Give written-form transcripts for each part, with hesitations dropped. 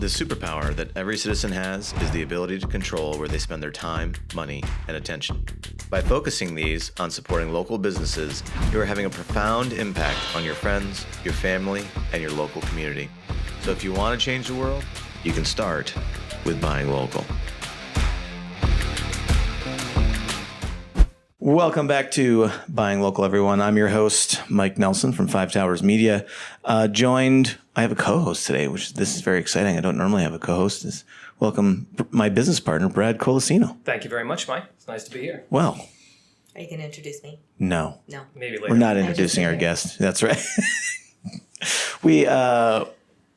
The superpower that every citizen has is the ability to control where they spend their time, money, and attention. By focusing these on supporting local businesses, you are having a profound impact on your friends, your family, and your local community. So if you want to change the world, you can start with buying local. Welcome back to Buying Local, everyone. I'm your host, Mike Nelson from 5 Towers Media. I have a co-host today, this is very exciting. I don't normally have a co-host. Welcome my business partner, Brad Colacino. Thank you very much, Mike. It's nice to be here. Well. Are you going to introduce me? No. Maybe later. We're not introducing our guest. That's right. We're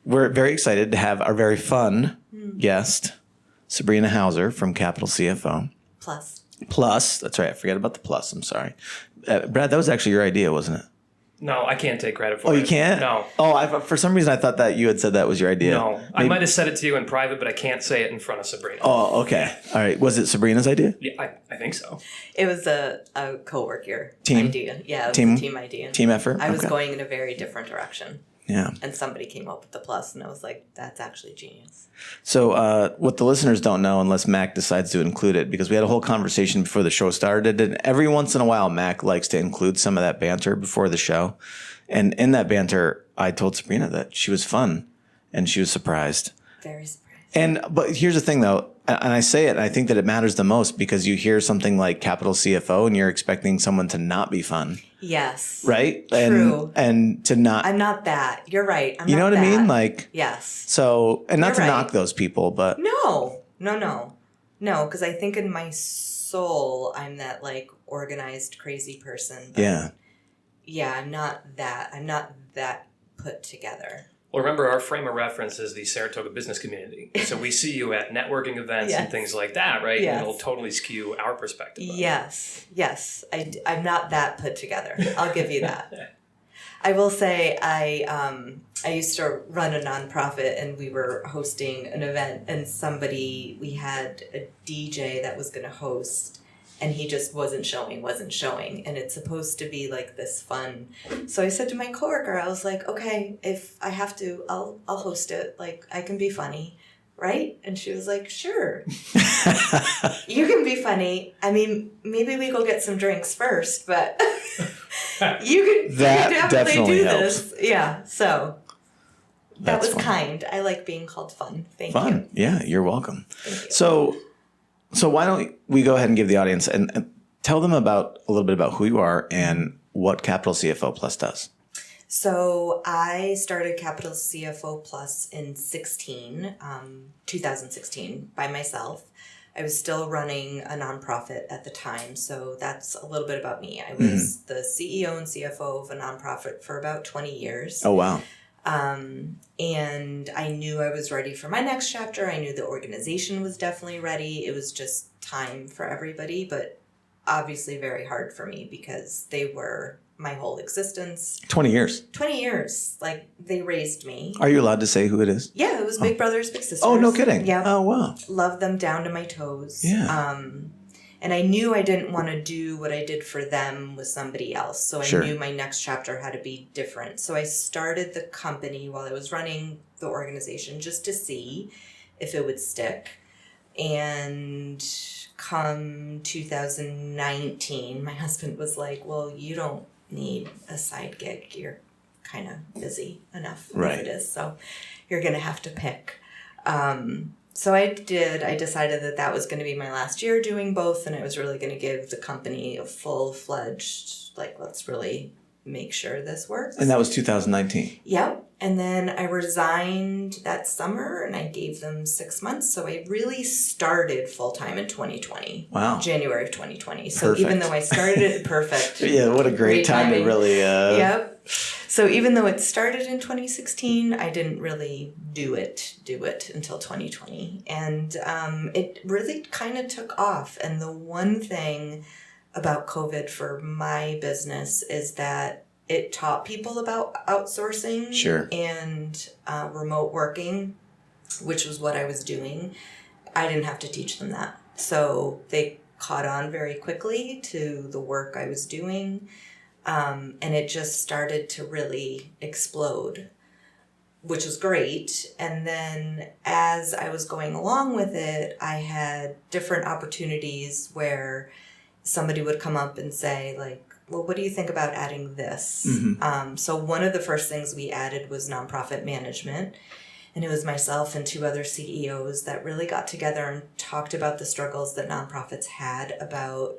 very excited to have our very fun guest, Sabrina Houser from Capital CFO. Plus, that's right. I forget about the plus. I'm sorry. Brad, that was actually your idea, wasn't it? No, I can't take credit for it. Oh, you can't? No. Oh, for some reason I thought that you had said that was your idea. No, I might have said it to you in private, but I can't say it in front of Sabrina. Oh, okay. All right. Was it Sabrina's idea? Yeah, I think so. It was a co-worker team idea. Yeah, it was a team idea. Team effort? I was going in a very different direction. Yeah. And somebody came up with the plus, and I was like, that's actually genius. So what the listeners don't know, unless Mac decides to include it, because we had a whole conversation before the show started, and every once in a while, Mac likes to include some of that banter before the show. And in that banter, I told Sabrina that she was fun, and she was surprised. Very surprised. But here's the thing, though, and I say it, and I think that it matters the most because you hear something like Capital CFO, and you're expecting someone to not be fun. Yes. Right? True. And to not. I'm not that. You're right. You know what I mean? Like. Yes. So, and not You're to right. knock those people, but. No, because I think in my soul, I'm that like organized, crazy person. But yeah. Yeah, I'm not that put together. Well, remember, our frame of reference is the Saratoga business community. So we see you at networking events and things like that, right? Yes. And it'll totally skew our perspective. Yes. I'm not that put together. I'll give you that. I will say I used to run a nonprofit, and we were hosting an event, and we had a DJ that was going to host, and he just wasn't showing, and it's supposed to be like this fun. So I said to my coworker, I was like, okay, if I have to, I'll host it. Like, I can be funny, right? And she was like, sure. You can be funny. I mean, maybe we go get some drinks first, but you could definitely do helps. this. Yeah, so that was fun. kind. I like being called fun. Thank you. Fun. Yeah, you're welcome. Thank you. So why don't we go ahead and give the audience and tell them a little bit about who you are and what Capital CFO Plus does. So I started Capital CFO Plus in 2016, by myself. I was still running a nonprofit at the time, so that's a little bit about me. I was the CEO and CFO of a nonprofit for about 20 years. Oh, wow. And I knew I was ready for my next chapter. I knew the organization was definitely ready. It was just time for everybody, but obviously very hard for me because they were my whole existence. 20 years. 20 years. Like, they raised me. Are you allowed to say who it is? Yeah, it was Big Brothers, Big Sisters. Oh, no kidding. Yeah. Oh, wow. Loved them down to my toes. Yeah. And I knew I didn't want to do what I did for them with somebody else. So I knew my next chapter had to be different. So I started the company while I was running the organization just to see if it would stick. And come 2019, my husband was like, well, you don't need a side gig. You're kind of busy enough as it is. So you're going to have to pick. So I decided that was going to be my last year doing both, and I was really going to give the company a full-fledged, like, let's really make sure this works. And that was 2019. Yep. And then I resigned that summer, and I gave them 6 months. So I really started full-time in 2020. Wow. January of 2020. So even though I started it perfect. Yeah, what a great time to really... Yep. So even though it started in 2016, I didn't really do it until 2020. And it really kind of took off. And the one thing about COVID for my business is that it taught people about outsourcing and remote working, which was what I was doing. I didn't have to teach them that. So they caught on very quickly to the work I was doing. And it just started to really explode. which was great. And then as I was going along with it, I had different opportunities where somebody would come up and say, like, well, what do you think about adding this? So one of the first things we added was nonprofit management. And it was myself and 2 other CEOs that really got together and talked about the struggles that nonprofits had about,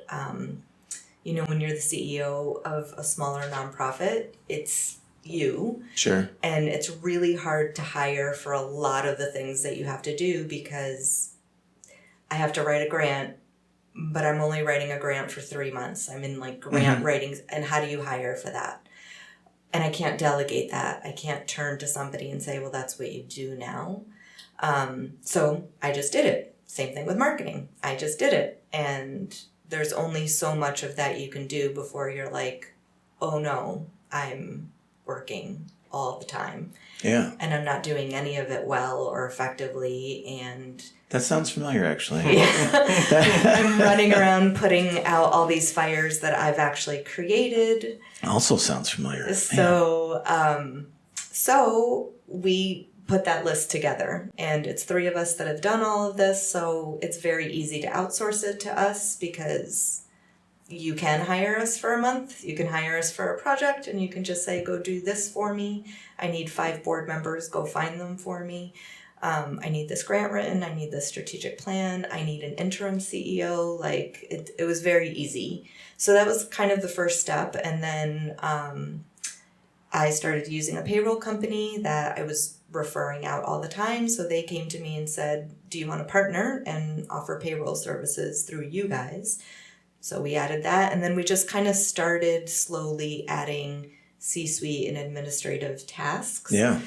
when you're the CEO of a smaller nonprofit, it's you. Sure. And it's really hard to hire for a lot of the things that you have to do because I have to write a grant, but I'm only writing a grant for 3 months. I'm in like grant writing. And how do you hire for that? And I can't delegate that. I can't turn to somebody and say, well, that's what you do now. So I just did it. Same thing with marketing. I just did it. And there's only so much of that you can do before you're like, oh no, I'm working all the time. Yeah. And I'm not doing any of it well or effectively. And that sounds familiar, actually. I'm running around putting out all these fires that I've actually created. Also sounds familiar. So, so we put that list together, and it's 3 of us that have done all of this. So it's very easy to outsource it to us because you can hire us for a month, you can hire us for a project, and you can just say, go do this for me. I need 5 board members, go find them for me. I need this grant written, I need this strategic plan, I need an interim CEO. Like it was very easy. So that was kind of the first step. And then I started using a payroll company that I was referring out all the time. So they came to me and said, do you want to partner and offer payroll services through you guys? So we added that, and then we just kind of started slowly adding C-suite and administrative tasks. Yeah.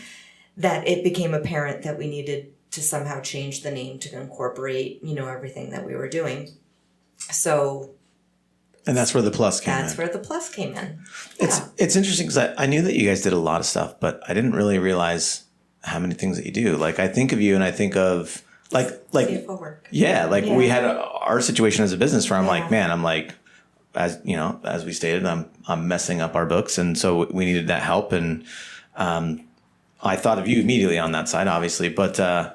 That it became apparent that we needed to somehow change the name to incorporate, everything that we were doing. So. And that's where the plus came in. That's where the plus came in. It's interesting because I knew that you guys did a lot of stuff, but I didn't really realize how many things that you do. Like I think of you and I think of like CFO work. Yeah, we had our situation as a business where I'm like, man, as we stated, I'm messing up our books, and so we needed that help, and I thought of you immediately on that side, obviously, but I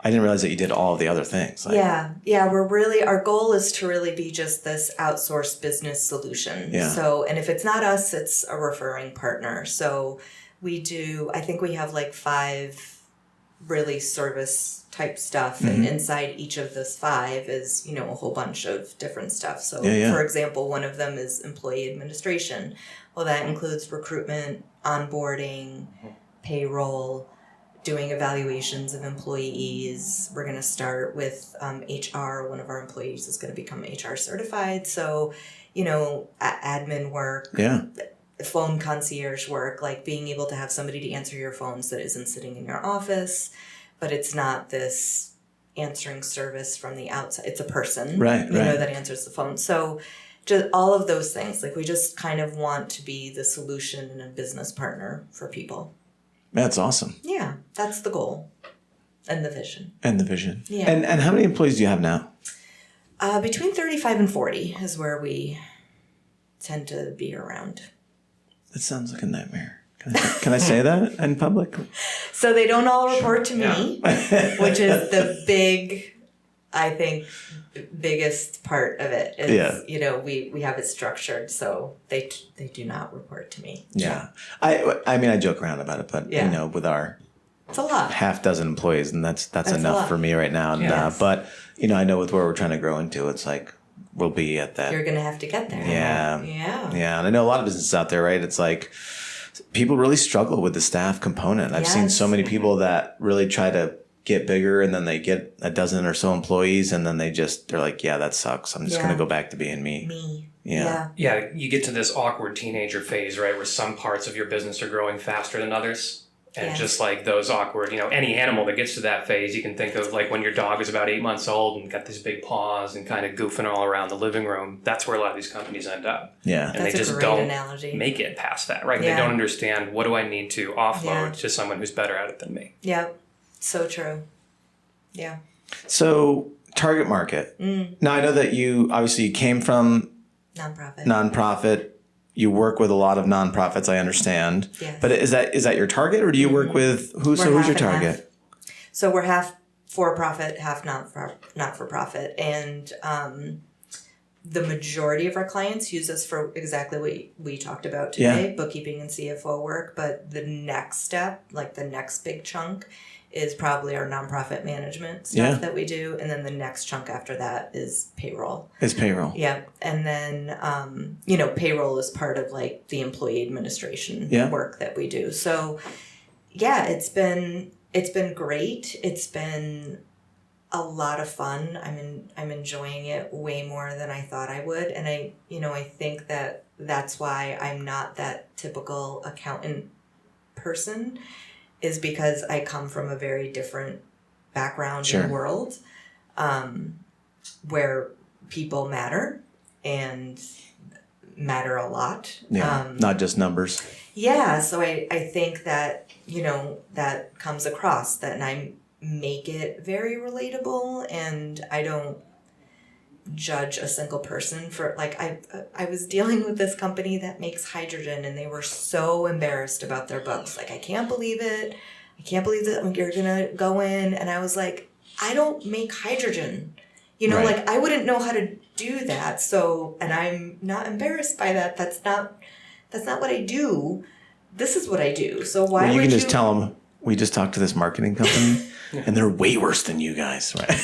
didn't realize that you did all of the other things. Our goal is to really be just this outsourced business solution. Yeah. So, and if it's not us, it's a referring partner. So I think we have like 5 really service type stuff, and inside each of those 5 is, a whole bunch of different stuff. So for example, one of them is employee administration. Well, that includes recruitment, onboarding, payroll, doing evaluations of employees. We're going to start with HR. One of our employees is going to become HR certified. So, admin work, phone concierge work, like being able to have somebody to answer your phones that isn't sitting in your office, but it's not this answering service from the outside. It's a person, that answers the phone. So just all of those things, like we just kind of want to be the solution and a business partner for people. That's awesome. Yeah, that's the goal and the vision. Yeah. And how many employees do you have now? Between 35 and 40 is where we tend to be around. That sounds like a nightmare. Can I say that in public? So they don't all report to me, which is the biggest part of it. Is, we have it structured so they do not report to me. Yeah. I joke around about it, but with our it's a lot. half dozen employees, and that's enough for me right now. And, but I know with where we're trying to grow into, it's like we'll be at that. You're gonna have to get there. Yeah. Yeah. And I know a lot of businesses out there, right? It's like people really struggle with the staff component. I've seen so many people that really try to get bigger, and then they get a dozen or so employees, and then they're like, yeah, that sucks. I'm just going to go back to being me. Yeah. Yeah. You get to this awkward teenager phase, right? Where some parts of your business are growing faster than others. And just like those awkward, any animal that gets to that phase, you can think of like when your dog is about 8 months old and got these big paws and kind of goofing all around the living room. That's where a lot of these companies end up. Yeah. And that's they just a great don't analogy. Make it past that, right? Yeah. They don't understand, what do I need to offload to someone who's better at it than me? Yeah. So true. Yeah. So target market. Now I know that you came from nonprofit. you work with a lot of nonprofits, I understand. Yes. But is that your target, or do you work with who's your target? So we're half for-profit, half not-for-profit. And the majority of our clients use us for exactly what we talked about today, bookkeeping and CFO work. But the next step, like the next big chunk, is probably our nonprofit management stuff that we do. And then the next chunk after that is payroll. Yeah. And then, payroll is part of like the employee administration work that we do. So yeah, it's been great. It's been a lot of fun. I'm enjoying it way more than I thought I would. And I think that's why I'm not that typical accountant person, is because I come from a very different background and world, where people matter and matter a lot. Yeah, not just numbers. Yeah, so I think that, that comes across, that, and I make it very relatable, and I don't judge a single person for, like, I was dealing with this company that makes hydrogen, and they were so embarrassed about their books. Like, I can't believe it. I can't believe that you're gonna go in. And I was like, I don't make hydrogen. Like, I wouldn't know how to do that. So, and I'm not embarrassed by that. That's not what I do. This is what I do. So why would you... You can just tell them, we just talked to this marketing company, and they're way worse than you guys, right?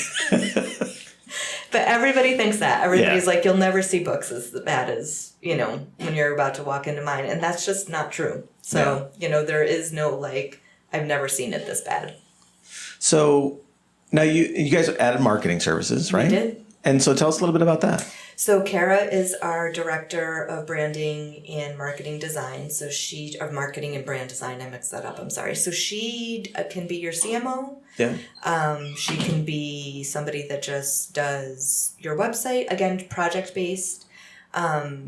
But everybody thinks that. Everybody's like, you'll never see books as bad as, when you're about to walk into mine. And that's just not true. So, there is no, like, I've never seen it this bad. So now you guys added marketing services, right? We did. And so tell us a little bit about that. So Kara is our director of branding and marketing design. So of marketing and brand design, I mixed that up. I'm sorry. So she can be your CMO. Yeah. She can be somebody that just does your website, again, project-based.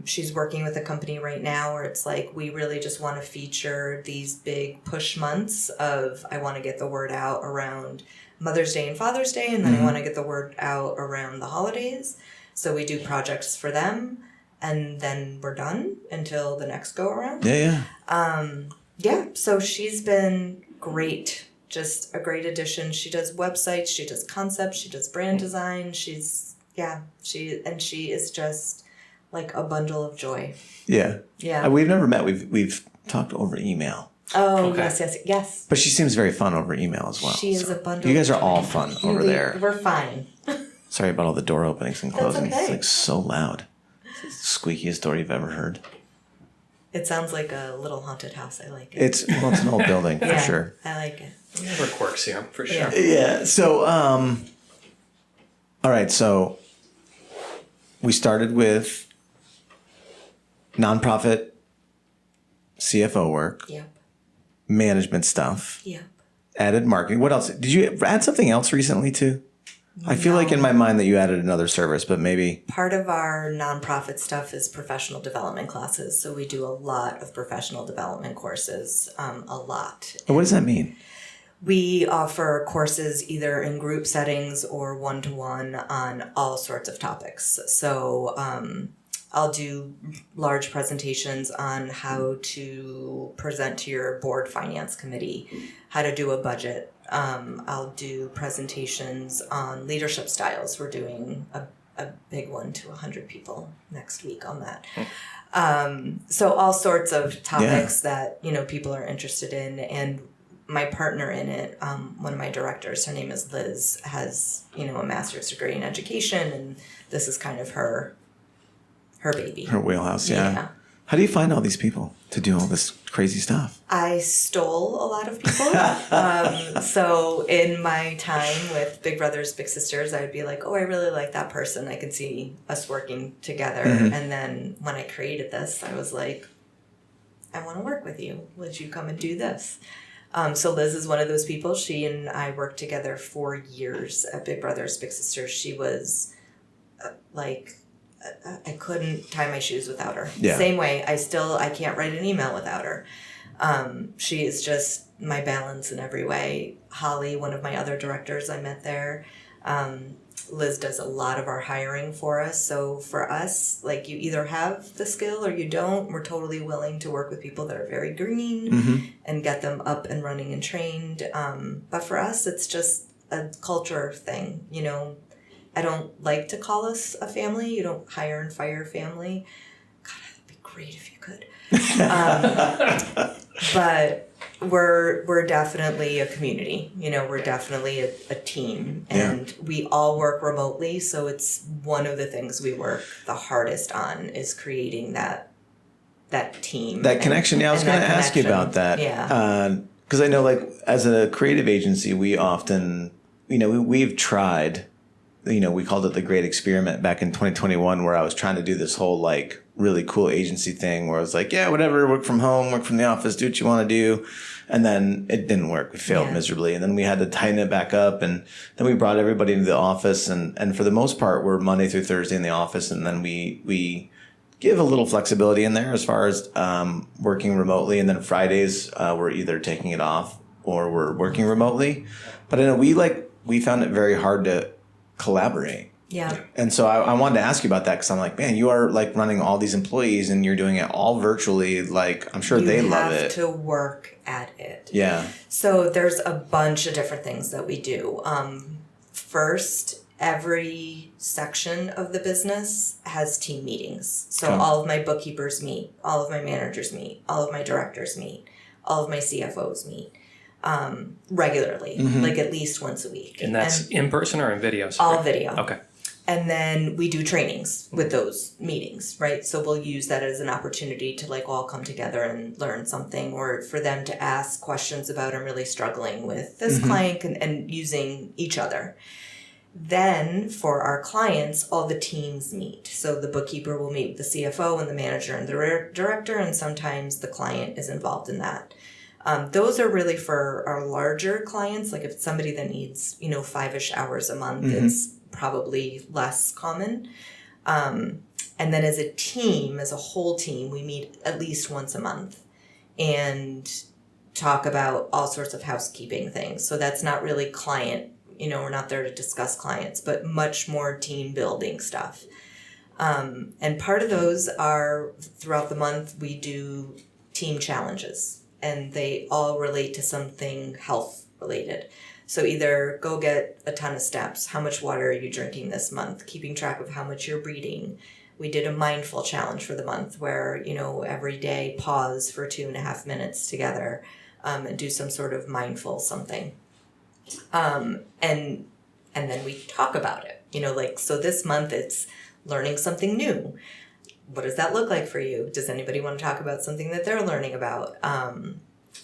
She's working with a company right now where it's like, we really just want to feature these big push months of, I want to get the word out around Mother's Day and Father's Day, and then I want to get the word out around the holidays. So we do projects for them, and then we're done until the next go around. So she's been great. Just a great addition. She does websites, she does concepts, she does brand design. She is just like a bundle of joy. Yeah. We've never met. We've talked over email. Oh, okay. Yes. But she seems very fun over email as well. She is a bundle. You guys are all fun over there. We're fine. Sorry about all the door openings and closings. Okay. It's like so loud. It's the squeakiest door you've ever heard. It sounds like a little haunted house. I like it. It's an old building for sure. I like it. Never quirks here, for sure. Yeah. So, all right. So we started with nonprofit CFO work. Yep. Management stuff. Yep. Added marketing. What else? Did you add something else recently too? I feel like in my mind that you added another service, but maybe... Part of our nonprofit stuff is professional development classes. So we do a lot of professional development courses, a lot. What does that mean? We offer courses either in group settings or one-to-one on all sorts of topics. So I'll do large presentations on how to present to your board finance committee, how to do a budget. I'll do presentations on leadership styles. We're doing a big one to 100 people next week on that. So all sorts of topics that, people are interested in. And my partner in it, one of my directors, her name is Liz, has, a master's degree in education, and this is kind of her baby. Her wheelhouse, yeah. How do you find all these people to do all this crazy stuff? I stole a lot of people. So in my time with Big Brothers Big Sisters, I'd be like, oh, I really like that person. I can see us working together. And then when I created this, I was like, I want to work with you. Would you come and do this? So Liz is one of those people. She and I worked together for years at Big Brothers Big Sisters. She was I couldn't tie my shoes without her. Yeah. Same way, I can't write an email without her. She is just my balance in every way. Holly, one of my other directors I met there, Liz does a lot of our hiring for us. So for us, like, you either have the skill or you don't. We're totally willing to work with people that are very green and get them up and running and trained. But for us, it's just a culture thing. You know, I don't like to call us a family. You don't hire and fire family. God, that'd be great if you could. But we're definitely a community. You know, we're definitely a team, and we all work remotely. So it's one of the things we work the hardest on is creating that team, that connection. Yeah, I was going to ask you about that. Yeah, because I know, like, as a creative agency, we often, you know, we've tried. You know, we called it the Great Experiment back in 2021, where I was trying to do this whole, like, really cool agency thing where I was like, yeah, whatever, work from home, work from the office, do what you want to do. And then it didn't work. We failed miserably. And then we had to tighten it back up. And then we brought everybody into the office. And for the most part, we're Monday through Thursday in the office. And then we give a little flexibility in there as far as working remotely. And then Fridays, we're either taking it off or we're working remotely. But I know we found it very hard to collaborate. Yeah. And so I wanted to ask you about that, because I'm like, man, you are, like, running all these employees and you're doing it all virtually. Like, I'm sure they love it. You have to work at it. Yeah. So there's a bunch of different things that we do. First, every section of the business has team meetings. So all of my bookkeepers meet, all of my managers meet, all of my directors meet, all of my CFOs meet. Regularly, like at least once a week. And that's in person or in video? All video. Okay. And then we do trainings with those meetings, right? So we'll use that as an opportunity to, like, all come together and learn something, or for them to ask questions about, I'm really struggling with this client, and using each other. Then for our clients, all the teams meet. So the bookkeeper will meet with the CFO and the manager and the director, and sometimes the client is involved in that. Those are really for our larger clients. Like, if it's somebody that needs, 5-ish hours a month, it's probably less common. And then as a team, as a whole team, we meet at least once a month and talk about all sorts of housekeeping things. So that's not really client, we're not there to discuss clients, but much more team building stuff. And part of those are, throughout the month, we do team challenges. And they all relate to something health related. So either go get a ton of steps. How much water are you drinking this month? Keeping track of how much you're breathing. We did a mindful challenge for the month where, every day pause for 2.5 minutes together and do some sort of mindful something. And then we talk about it. So this month it's learning something new. What does that look like for you? Does anybody want to talk about something that they're learning about?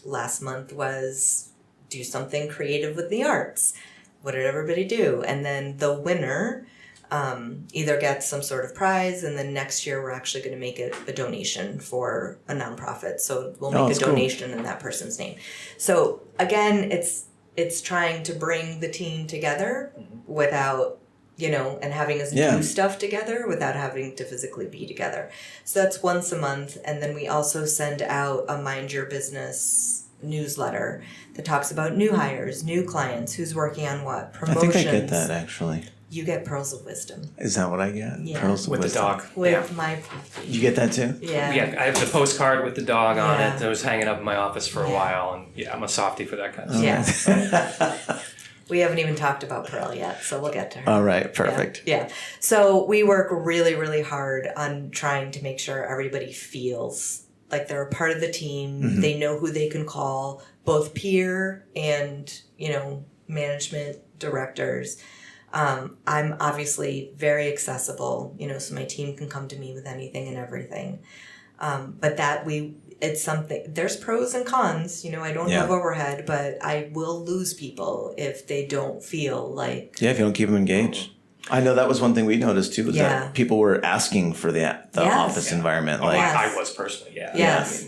Last month was do something creative with the arts. What did everybody do? And then the winner either gets some sort of prize, and then next year we're actually going to make a donation for a nonprofit. So we'll make a donation in that person's name. So again, it's trying to bring the team together without and having us do stuff together without having to physically be together. So that's once a month. And then we also send out a Mind Your Business newsletter that talks about new hires, new clients, who's working on what, promotions. I think I get that, actually. You get Pearls of Wisdom. Is that what I get? Yeah. Pearls of with Wisdom. The dog. With my puppy. You get that too? Yeah. Yeah, I have the postcard with the dog on Yeah. it that was hanging up in my office for a while. And I'm a softie for that kind of stuff. Yeah. We haven't even talked about Pearl yet, so we'll get to her. All right, perfect. Yeah. So we work really, really hard on trying to make sure everybody feels like they're a part of the team. They know who they can call, both peer and, management directors. I'm obviously very accessible, so my team can come to me with anything and everything. But it's something, there's pros and cons, I don't have overhead, but I will lose people if they don't feel like. Yeah, if you don't keep them engaged. I know that was one thing we noticed too, was that people were asking for the office environment. Like I was personally, Yes.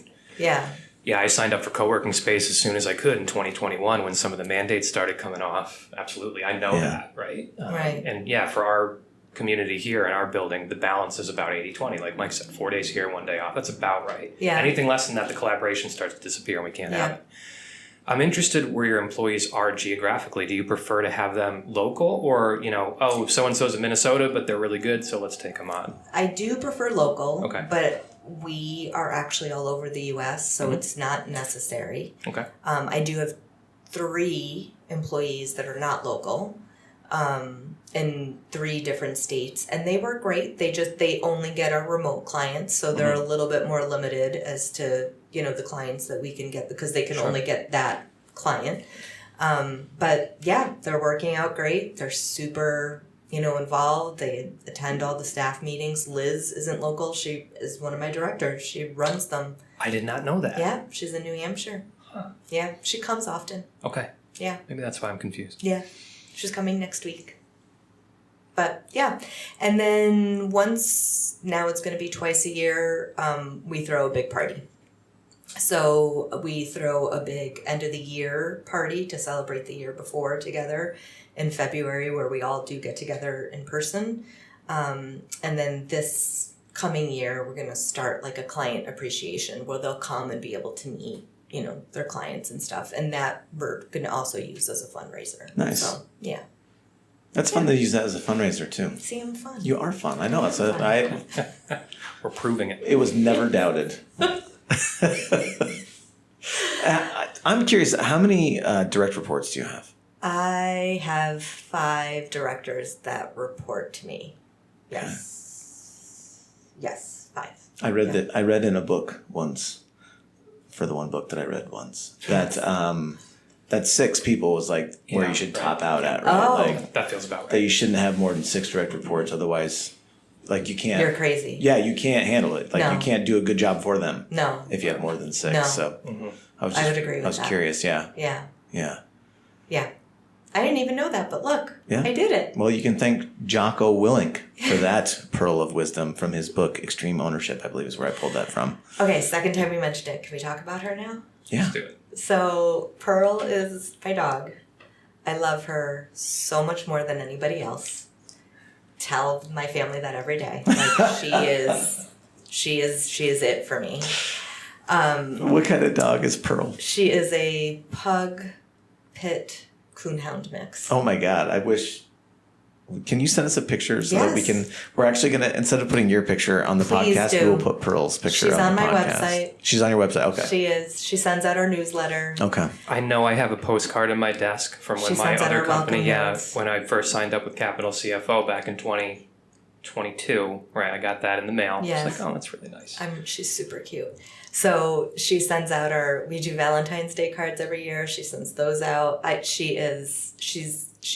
Yeah, I signed up for co-working space as soon as I could in 2021 when some of the mandates started coming off. Absolutely. I know that, right? Right. And for our community here in our building, the balance is about 80-20. Like Mike said, 4 days here, 1 day off. That's about right. Yeah. Anything less than that, the collaboration starts to disappear and we can't have it. I'm interested where your employees are geographically. Do you prefer to have them local, or, oh, so-and-so's in Minnesota, but they're really good, so let's take them on? I do prefer local, Okay. but we are actually all over the U.S., so it's not necessary. Okay. I do have 3 employees that are not local, in 3 different states, and they work great. They only get our remote clients, so they're a little bit more limited as to, the clients that we can get, because they can only get that client. But yeah, they're working out great. They're super, involved. They attend all the staff meetings. Liz isn't local. She is one of my directors. She runs them. I did not know that. Yeah, she's in New Hampshire. Huh. Yeah, she comes often. Okay. Yeah. Maybe that's why I'm confused. Yeah, she's coming next week. But yeah, and then now it's going to be twice a year, we throw a big party. So we throw a big end of the year party to celebrate the year before together in February, where we all do get together in person. And then this coming year, we're going to start like a client appreciation where they'll come and be able to meet, their clients and stuff. And that we're going to also use as a fundraiser. Nice. So, yeah. That's fun to use that as a fundraiser too. See, I'm fun. You are fun. I know. We're proving it. It was never doubted. I'm curious, how many direct reports do you have? I have 5 directors that report to me. Yes. Yes, 5. I read in a book once, for the one book that I read once, that 6 people was like where you should top out at, right? Oh. Like That feels about right. that you shouldn't have more than 6 direct reports, otherwise, like you can't. You're crazy. Yeah, you can't handle it. Like No. you can't do a good job for them. No. If you have more than 6. No. So I would agree with that. I was curious. Yeah. Yeah. Yeah. Yeah. I didn't even know that, but look, Yeah. I did it. Well, you can thank Jocko Willink for that pearl of wisdom from his book, Extreme Ownership, I believe is where I pulled that from. Okay, second time we mentioned it. Can we talk about her now? Yeah. Let's do it. So Pearl is my dog. I love her so much more than anybody else. Tell my family that every day. Like she is it for me. What kind of dog is Pearl? She is a pug pit coonhound mix. Oh my God. I wish. Can you send us a picture so that we Yes. can? We're actually going to, instead of putting your picture on the Please podcast, do. we will put Pearl's picture She's on the on my podcast. website. She's on your website. Okay. She is. She sends out our newsletter. Okay. I know I have a postcard in my desk from when She my sends out other our company, welcome notes. when I first signed up with Capital CFO back in 2022, right? I got that in the mail. Yes. It's like, oh, that's really nice. She's super cute. So she sends out we do Valentine's Day cards every year. She sends those out. She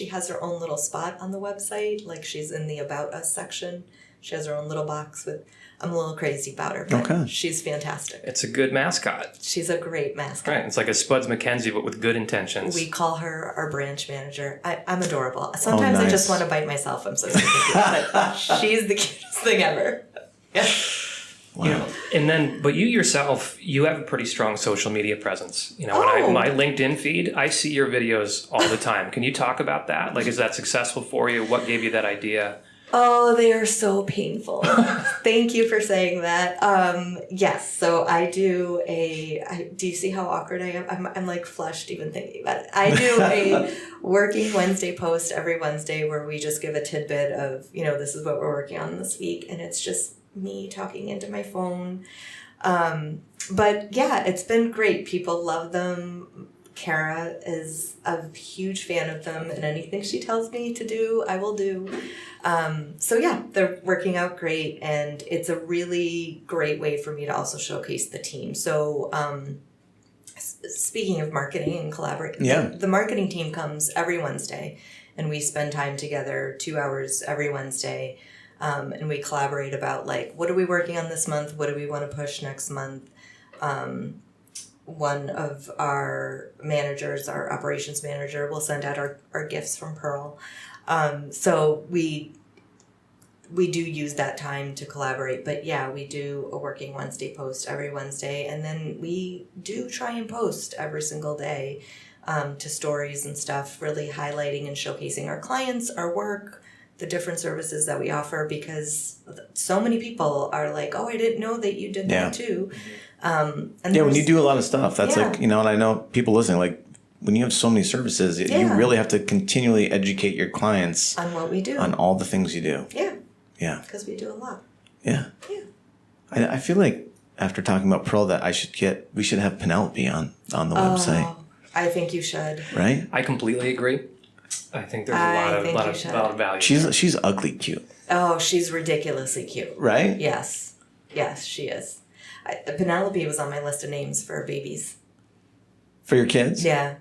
has her own little spot on the website. Like she's in the About Us section. She has her own little box I'm a little crazy about her, but she's fantastic. It's a good mascot. She's a great mascot. Right. It's like a Spuds McKenzie, but with good intentions. We call her our branch manager. I'm adorable. Sometimes nice. I just want to bite myself. I'm so stupid. But she's the cutest thing ever. Yeah. Wow. But you yourself, you have a pretty strong social media presence. When my LinkedIn feed, I see your videos all the time. Can you talk about that? Like, is that successful for you? What gave you that idea? Oh, they are so painful. Thank you for saying that. Yes, so I do do you see how awkward I am? I'm like flushed even thinking about it. I do a working Wednesday post every Wednesday where we just give a tidbit of, this is what we're working on this week. And it's just me talking into my phone. But yeah, it's been great. People love them. Kara is a huge fan of them, and anything she tells me to do, I will do. So yeah, they're working out great, and it's a really great way for me to also showcase the team. So speaking of marketing and collaborating, the marketing team comes every Wednesday, and we spend time together 2 hours every Wednesday, and we collaborate about like, what are we working on this month? What do we want to push next month? One of our managers, our operations manager, will send out our gifts from Pearl. So we do use that time to collaborate. But yeah, we do a working Wednesday post every Wednesday. And then we do try and post every single day to stories and stuff, really highlighting and showcasing our clients, our work, the different services that we offer, because so many people are like, oh, I didn't know that you did that too. And when you do a lot of stuff, that's Yeah. like, and I know people listening, like when you have so many services, you really have to continually educate your clients on what we do, on all the things you do. Yeah. Yeah. Because we do a lot. Yeah. Yeah. I feel like after talking about Pearl that we should have Penelope on the website. I think you should. Right? I completely agree. I think there's a lot of value. She's ugly cute. Oh, she's ridiculously cute. Right? Yes. Yes, she is. Penelope was on my list of names for babies. For your kids? Yeah.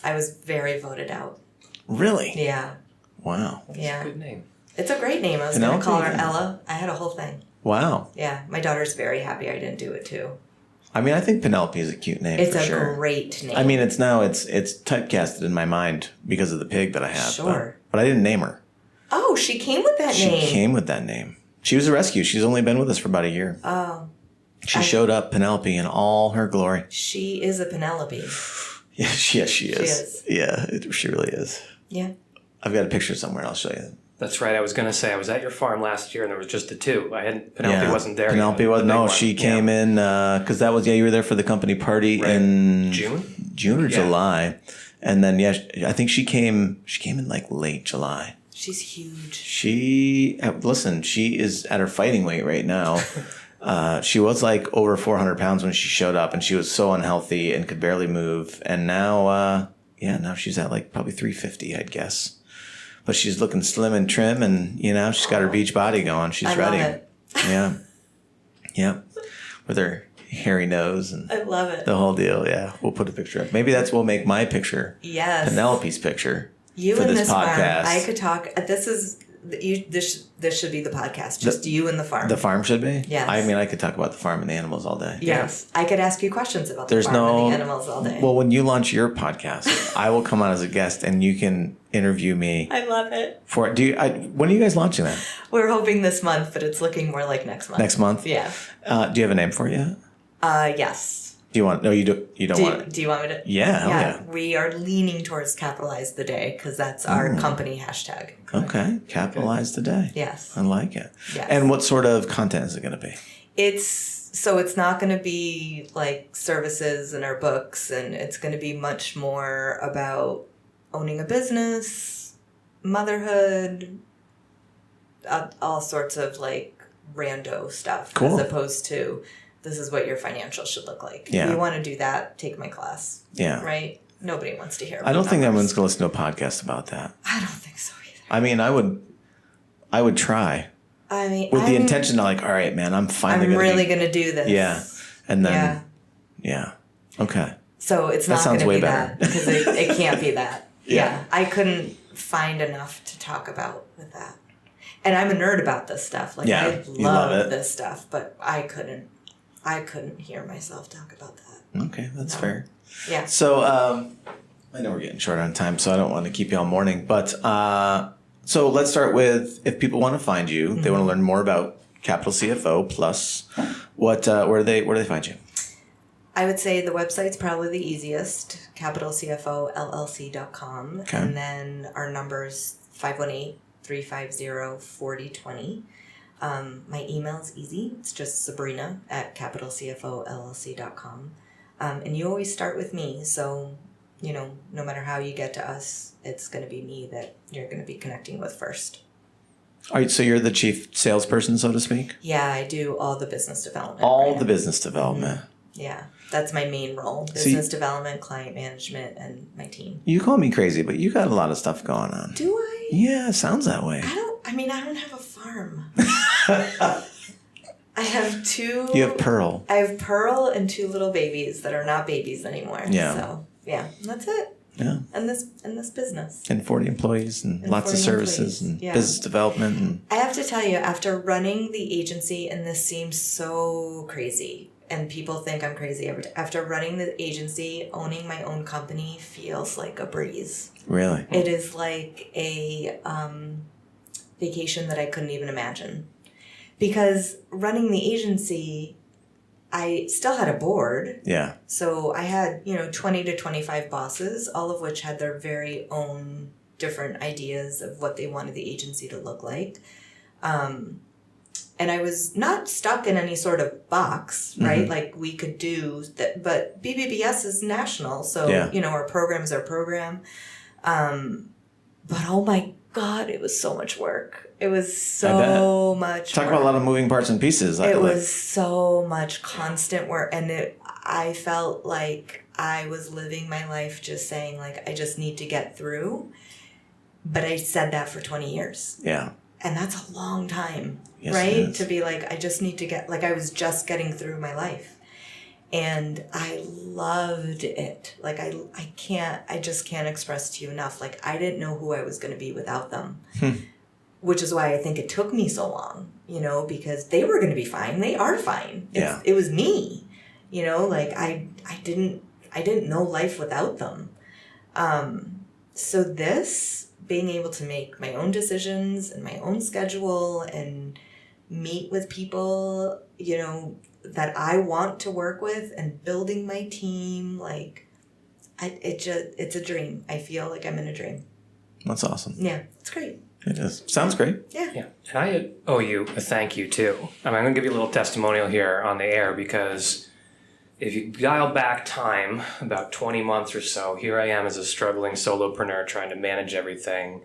I was very voted out. Really? Yeah. Wow. Yeah. That's a good name. It's a great name. I was going to call her Ella. I had a whole thing. Wow. Yeah. My daughter's very happy I didn't do it too. I mean, I think Penelope is a cute name. It's for a sure. great name. I mean, it's typecasted in my mind because of the pig that I have. Sure. But I didn't name her. Oh, she came with that name. She came with that name. She was a rescue. She's only been with us for about a year. Oh. She showed up, Penelope, in all her glory. She is a Penelope. Yes, she is. Yeah, she really is. Yeah. I've got a picture somewhere. I'll show you. That's right. I was going to say I was at your farm last year and there was just the two. Penelope wasn't there. Penelope yet, wasn't. the big No, one. she came in because that was you were there for the company party in June or July, and then I think she came in like late July. She's huge. She is at her fighting weight right now. She was like over 400 pounds when she showed up, and she was so unhealthy and could barely move. And now, now she's at like probably 350, I'd guess. But she's looking slim and trim, and she's got her beach body going. She's ready. Love it. Yeah, with her hairy nose and I love it. the whole deal. Yeah, we'll put a picture up. Maybe we'll make my picture. Yes. Penelope's picture. You for and this this farm. podcast. I could talk. This should be the podcast. Just you and the farm. The farm should be? Yes. I mean, I could talk about the farm and the animals all day. Yes. I could ask you questions about the farm and the animals all day. Well, when you launch your podcast, I will come on as a guest and you can interview me. I love it. When are you guys launching that? We're hoping this month, but it's looking more like next month. Next month? Yeah. Do you have a name for it yet? Yes. Do you want? No, you don't want it. Do you want me to? Yeah. We are leaning towards Capitalize the Day because that's our company hashtag. Okay. Capitalize today. Yes. I like it. Yes. And what sort of content is it going to be? It's not going to be like services in our books, and it's going to be much more about owning a business, motherhood, all sorts of like rando stuff. Cool. As opposed to this is what your financials should look like. Yeah. If you want to do that, take my class. Yeah. Right? Nobody wants to hear about I don't think numbers. anyone's going to listen to a podcast about that. I don't think so either. I mean, I would try. I mean, with the intention of like, all right, man, I'm finally going to do this. Yeah. And then, yeah. Okay. So it's not going to be that because it can't be that. Yeah. I couldn't find enough to talk about with that. And I'm a nerd about this stuff. Like I love this stuff, but I couldn't hear myself talk about that. Okay, that's fair. Yeah. So I know we're getting short on time, so I don't want to keep you all morning. But so let's start with if people want to find you, they want to learn more about Capital CFO plus where do they find you? I would say the website's probably the easiest, capitalcfollc.com. Okay. And then our number's 518-350-4020. My email's easy. It's just Sabrina at capitalcfollc.com. And you always start with me. So, no matter how you get to us, it's going to be me that you're going to be connecting with first. All right, so you're the chief salesperson, so to speak? Yeah, I do all the business development. All the business development. Yeah, that's my main role. Business development, client management, and my team. You call me crazy, but you got a lot of stuff going on. Do I? Yeah, sounds that way. I don't have a farm. I have two. You have Pearl. I have Pearl and two little babies that are not babies anymore. Yeah. So, that's it. Yeah. And this business. And 40 employees and lots of services and business development. And I have to tell you, after running the agency, and this seems so crazy, and people think I'm crazy after running the agency, owning my own company feels like a breeze. Really? It is like a vacation that I couldn't even imagine. Because running the agency, I still had a board. Yeah. So I had, 20 to 25 bosses, all of which had their very own different ideas of what they wanted the agency to look like. And I was not stuck in any sort of box, right? Mm-hmm. Like we could do that, but BBBS is national. So, our program is our program. But oh my God, it was so much work. It was so much Talk work. about a lot of moving parts and pieces. It was so much constant work. And I felt like I was living my life just saying, like, I just need to get through. But I said that for 20 years. Yeah. And that's a long time, yes, right? To be like, I just need to get, like, I was just getting through my life. And I loved it. Like, I just can't express to you enough. Like, I didn't know who I was going to be without them. Which is why I think it took me so long, because they were going to be fine. They are fine. It was me, like I didn't know life without them. So this, being able to make my own decisions and my own schedule and meet with people, that I want to work with and building my team, like, it's a dream. I feel like I'm in a dream. That's awesome. Yeah, it's great. It is. Sounds great. Yeah. And I owe you a thank you too. I'm going to give you a little testimonial here on the air, because if you dial back time about 20 months or so, here I am as a struggling solopreneur trying to manage everything.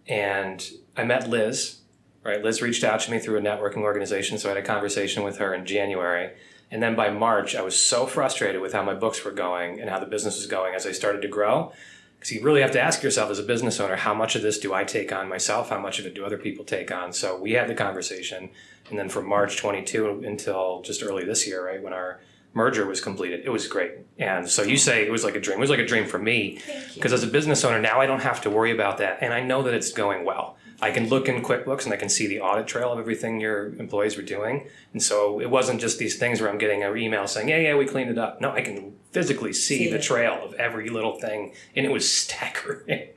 And I met Liz, right? Liz reached out to me through a networking organization, so I had a conversation with her in January. And then by March, I was so frustrated with how my books were going and how the business was going as I started to grow. Because you really have to ask yourself as a business owner, how much of this do I take on myself? How much of it do other people take on? So we had the conversation. And then from March 22 until just early this year, right, when our merger was completed, it was great. And so you say it was like a dream. It was like a dream for me. Because as a business owner, now I don't have to worry about that. And I know that it's going well. I can look in QuickBooks and I can see the audit trail of everything your employees were doing. And so it wasn't just these things where I'm getting an email saying, yeah, we cleaned it up. No, I can physically see the trail of every little thing. And it was staggering.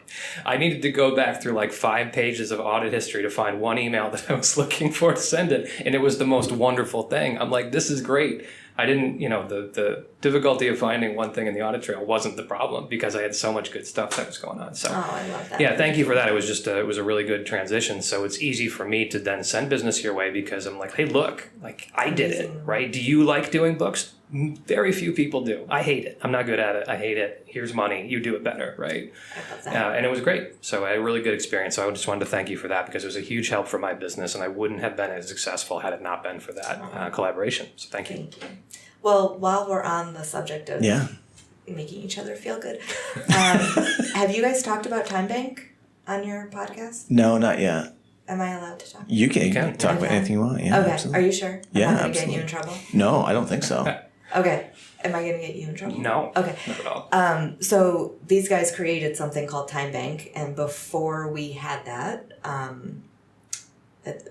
I needed to go back through like 5 pages of audit history to find one email that I was looking for to send it. And it was the most wonderful thing. I'm like, this is great. I didn't, the difficulty of finding one thing in the audit trail wasn't the problem, because I had so much good stuff that was going on. So, I love that. Yeah, thank you for that. It was just it was a really good transition. So it's easy for me to then send business your way, because I'm like, hey, look, like I did it, right? Do you like doing books? Very few people do. I hate it. I'm not good at it. I hate it. Here's money. You do it better, right? I love that. And it was great. So I had a really good experience. So I just wanted to thank you for that, because it was a huge help for my business, and I wouldn't have been as successful had it not been for that collaboration. So thank you. Thank you. Well, while we're on the subject of making each other feel good, have you guys talked about Timebank on your podcast? No, not yet. Am I allowed to talk? You can talk about anything you want. Yeah, okay. Absolutely. Are you sure? I'm not going to get you in trouble? No, I don't think so. Okay. Am I going to get you in trouble? No. Okay. Not at all. So these guys created something called Timebank, and before we had that,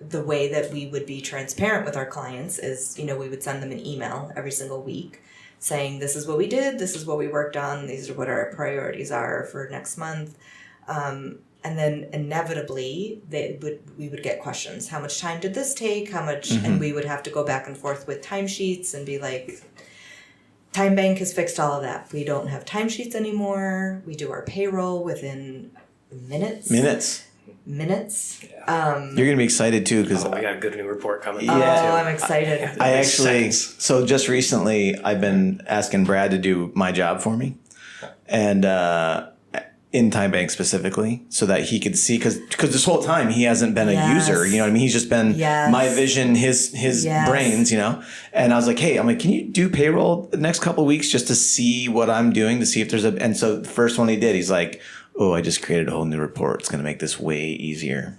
the way that we would be transparent with our clients is, we would send them an email every single week saying, this is what we did, this is what we worked on, these are what our priorities are for next month. And then inevitably we would get questions. How much time did this take? How much? Mm-hmm. And we would have to go back and forth with timesheets and be like, Timebank has fixed all of that. We don't have timesheets anymore. We do our payroll within minutes. Yeah. You're going to be excited too, because we got a good new report coming. Yeah, I'm excited. I actually, so just recently I've been asking Brad to do my job for me, and in Timebank specifically, so that he could see, because this whole time he hasn't been a user, you know what I mean? He's just been my vision, his brains, and I was like, hey, can you do payroll the next couple of weeks just to see what I'm doing, to see if there's and so the first one he did, he's like, oh, I just created a whole new report. It's going to make this way easier.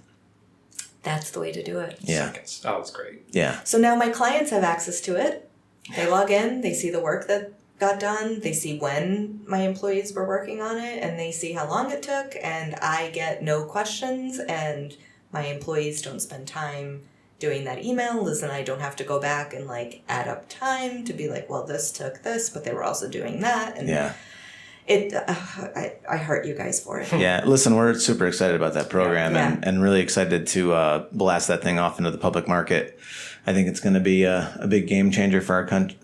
That's the way to do it. Yeah. Oh, it's great. Yeah. So now my clients have access to it. They log in, they see the work that got done, they see when my employees were working on it, and they see how long it took, and I get no questions, and my employees don't spend time doing that email. Liz and I don't have to go back and add up time to be like, well, this took this, but they were also doing that. And I hurt you guys for it. Yeah, listen, we're super excited about that program and really excited to blast that thing off into the public market. I think it's going to be a big game changer for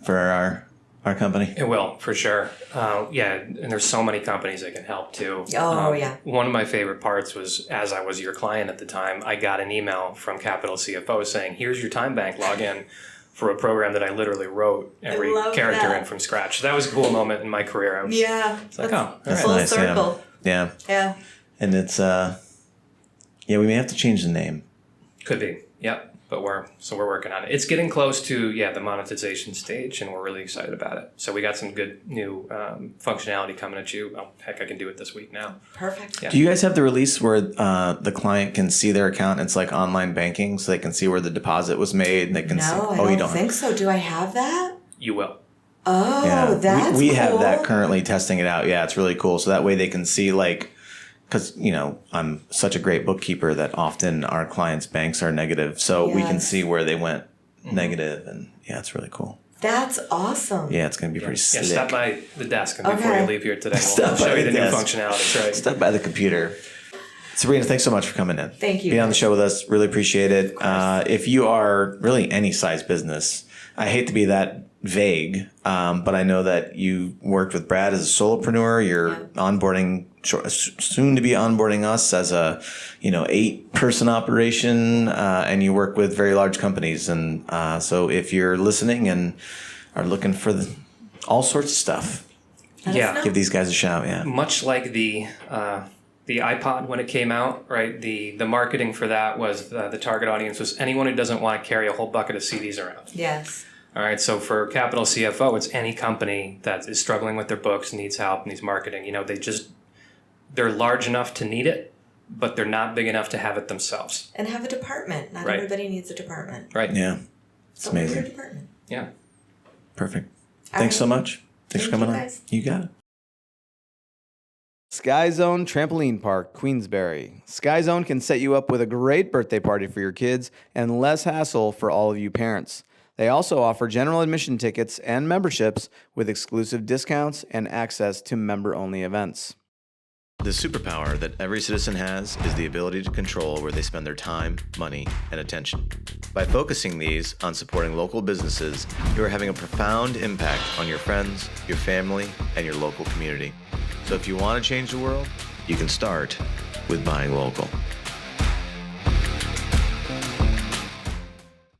our our company? It will, for sure. Yeah, and there's so many companies that can help too. Oh, yeah. One of my favorite parts was, as I was your client at the time, I got an email from Capital CFO saying, here's your Timebank login for a program that I literally wrote every character in from scratch. So that was a cool moment in my career. I was like, oh, all right. Full Nice, circle. Yeah. Yeah. And it's, we may have to change the name. Could be, yep. But we're working on it. It's getting close to the monetization stage, and we're really excited about it. So we got some good new functionality coming at you. Oh, heck, I can do it this week now. Perfect. Yeah. Do you guys have the release where the client can see their account? It's like online banking, so they can see where the deposit was made, and they can see. No, I don't think so. Do I have that? You will. Oh, Yeah, that's we cool. have that currently testing it out. Yeah, it's really cool. So that way they can see because I'm such a great bookkeeper that often our clients' banks are negative, so we can see where they went negative, and it's really cool. That's awesome. Yeah, it's going to be pretty slick. Yeah, stop by the desk and before you leave here today. We'll Stop show by you the the new desk. functionality. Right. Stop by the computer. Sabrina, thanks so much for coming in. Thank you. Being on the show with us, really appreciate it. If you are really any size business, I hate to be that vague, but I know that you worked with Brad as a solopreneur. You're onboarding, soon to be onboarding us as a 8-person operation, and you work with very large companies. And so if you're listening and are looking for all sorts of stuff, give these guys a shout. Yeah, much like the iPod when it came out, right? The marketing for that was the target audience was anyone who doesn't want to carry a whole bucket of CDs around. Yes. All right, so for Capital CFO, it's any company that is struggling with their books, needs help, needs marketing. They're large enough to need it, but they're not big enough to have it themselves. And have a department. Not everybody needs a department. Right. Yeah. It's amazing. A department. Yeah. Perfect. Thanks so much. Thanks for coming on. Guys. You got it. SkyZone Trampoline Park, Queensbury. SkyZone can set you up with a great birthday party for your kids and less hassle for all of you parents. They also offer general admission tickets and memberships with exclusive discounts and access to member-only events. The superpower that every citizen has is the ability to control where they spend their time, money, and attention. By focusing these on supporting local businesses, you are having a profound impact on your friends, your family, and your local community. So if you want to change the world, you can start with buying local.